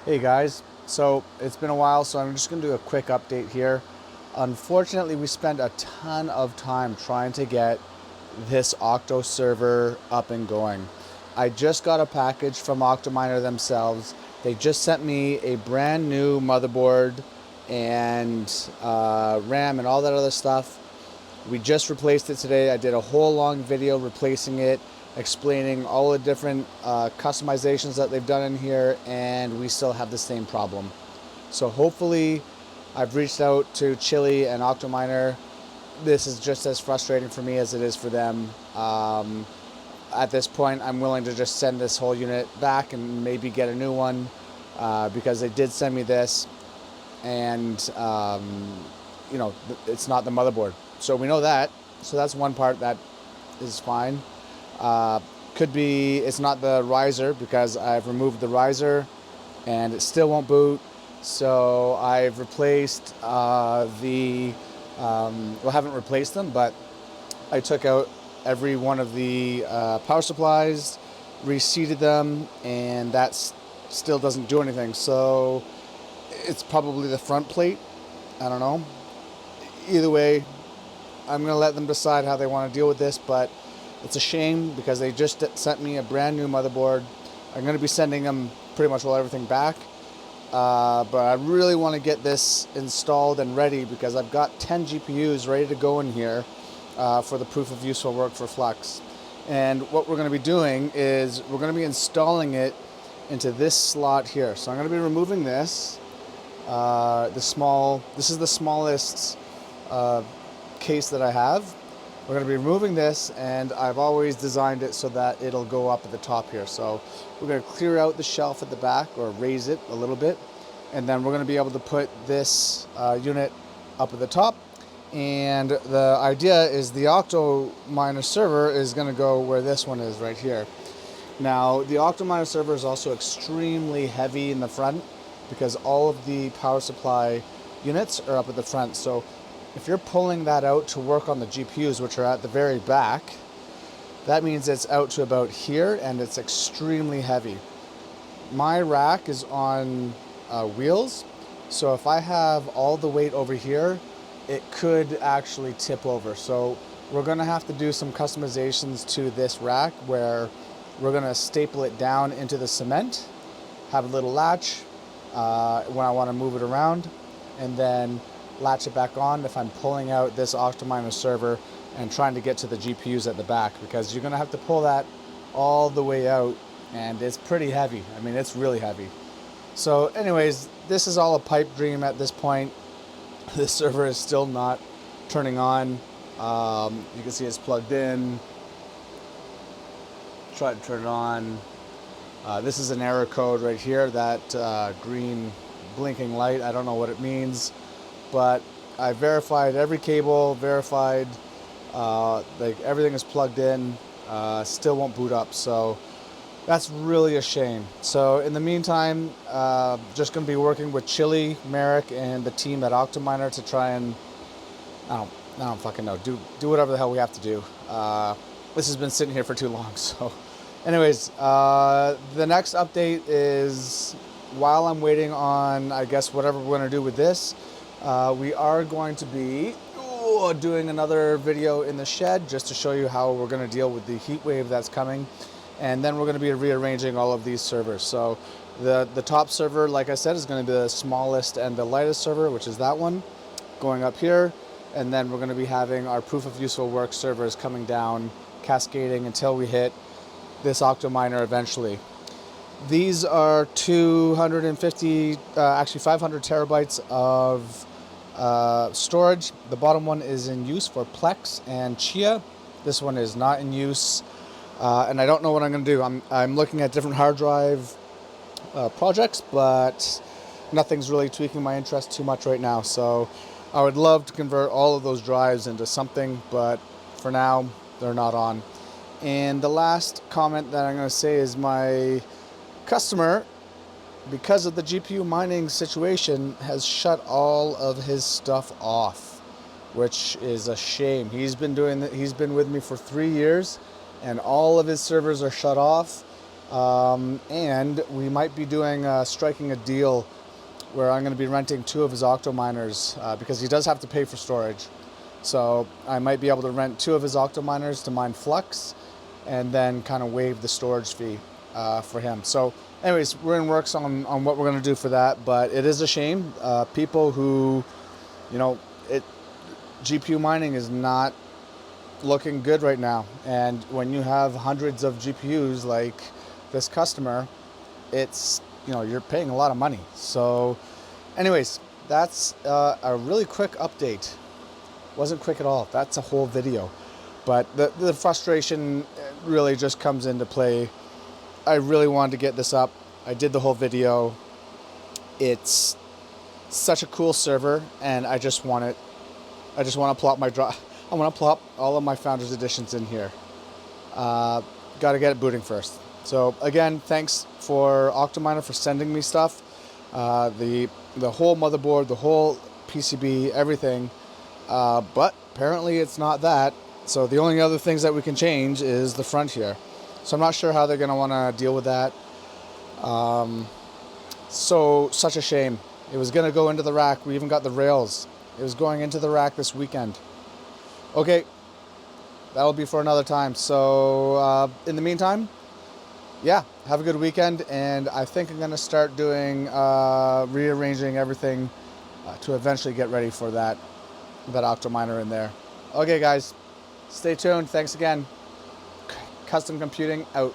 Hey guys, so it's been a while, so I'm just going to do a quick update here. Unfortunately, we spent a ton of time trying to get this Octo server up and going. I just got a package from Octominer themselves. They just sent me a brand new motherboard and RAM and all that other stuff. We just replaced it today. I did a whole long video replacing it, explaining all the different customizations that they've done in here, and we still have the same problem. So hopefully I've reached out to Chili and Octominer. This is just as frustrating for me as it is for them. At this point, I'm willing to just send this whole unit back and maybe get a new one because they did send me this, and it's not the motherboard. So we know that. So that's one part that is fine. Could be it's not the riser because I've removed the riser and it still won't boot. So I've replaced haven't replaced them, but I took out every one of the power supplies, reseated them, and that still doesn't do anything. So it's probably the front plate. I don't know. Either way, I'm going to let them decide how they want to deal with this, but it's a shame because they just sent me a brand new motherboard. I'm going to be sending them pretty much everything back, but I really want to get this installed and ready because I've got 10 GPUs ready to go in here for the proof of useful work for Flux. And what we're going to be doing is we're going to be installing it into this slot here. So I'm going to be removing this. This is the smallest case that I have. We're going to be removing this, and I've always designed it so that it'll go up at the top here. So we're going to clear out the shelf at the back, or raise it a little bit, and then we're going to be able to put this unit up at the top. And the idea is the Octominer server is going to go where this one is right here. Now the Octominer server is also extremely heavy in the front because all of the power supply units are up at the front. So if you're pulling that out to work on the GPUs, which are at the very back, that means it's out to about here, and it's extremely heavy. My rack is on wheels, so if I have all the weight over here, it could actually tip over. So we're going to have to do some customizations to this rack where we're going to staple it down into the cement, have a little latch when I want to move it around, and then latch it back on if I'm pulling out this Octominer server and trying to get to the GPUs at the back, because you're going to have to pull that all the way out, and it's pretty heavy. I mean, it's really heavy. So anyways, this is all a pipe dream at this point. This server is still not turning on. You can see it's plugged in. Try to turn it on. This is an error code right here, that green blinking light. I don't know what it means, but I verified every cable, verified like everything is plugged in, still won't boot up. So that's really a shame. So in the meantime, just going to be working with Chili, Merrick, and the team at Octominer to try and, I don't fucking know, do whatever the hell we have to do. This has been sitting here for too long. So anyways, the next update is, while I'm waiting on, I guess, whatever we're going to do with this, we are going to be doing another video in the shed just to show you how we're going to deal with the heat wave that's coming. And then we're going to be rearranging all of these servers. So the top server, like I said, is going to be the smallest and the lightest server, which is that one, going up here. And then we're going to be having our proof of useful work servers coming down, cascading until we hit this Octominer eventually. These are 250, actually 500 terabytes of storage. The bottom one is in use for Plex and Chia. This one is not in use. And I don't know what I'm going to do. I'm looking at different hard drive projects, but nothing's really tweaking my interest too much right now. So I would love to convert all of those drives into something, but for now, they're not on. And the last comment that I'm going to say is my customer, because of the GPU mining situation, has shut all of his stuff off, which is a shame. He's been with me for 3 years, and all of his servers are shut off. And we might be striking a deal where I'm going to be renting 2 of his Octominers because he does have to pay for storage. So I might be able to rent 2 of his Octominers to mine Flux and then kind of waive the storage fee for him. So anyways, we're in works on what we're going to do for that, but it is a shame. People who, GPU mining is not looking good right now. And when you have hundreds of GPUs like this customer, it's, you're paying a lot of money. So anyways, that's a really quick update. Wasn't quick at all. That's a whole video. But the frustration really just comes into play. I really wanted to get this up. I did the whole video. It's such a cool server, and I just want to plop I want to plop all of my Founders Editions in here. Got to get it booting first. So again, thanks for Octominer for sending me stuff. The whole motherboard, the whole PCB, everything. But apparently it's not that. So the only other things that we can change is the front here. So I'm not sure how they're going to want to deal with that. So such a shame. It was going to go into the rack. We even got the rails. It was going into the rack this weekend. Okay, that'll be for another time. So in the meantime, yeah, have a good weekend. And I think I'm going to start doing rearranging everything to eventually get ready for that Octominer in there. Okay, guys, stay tuned. Thanks again. Custom Computing out.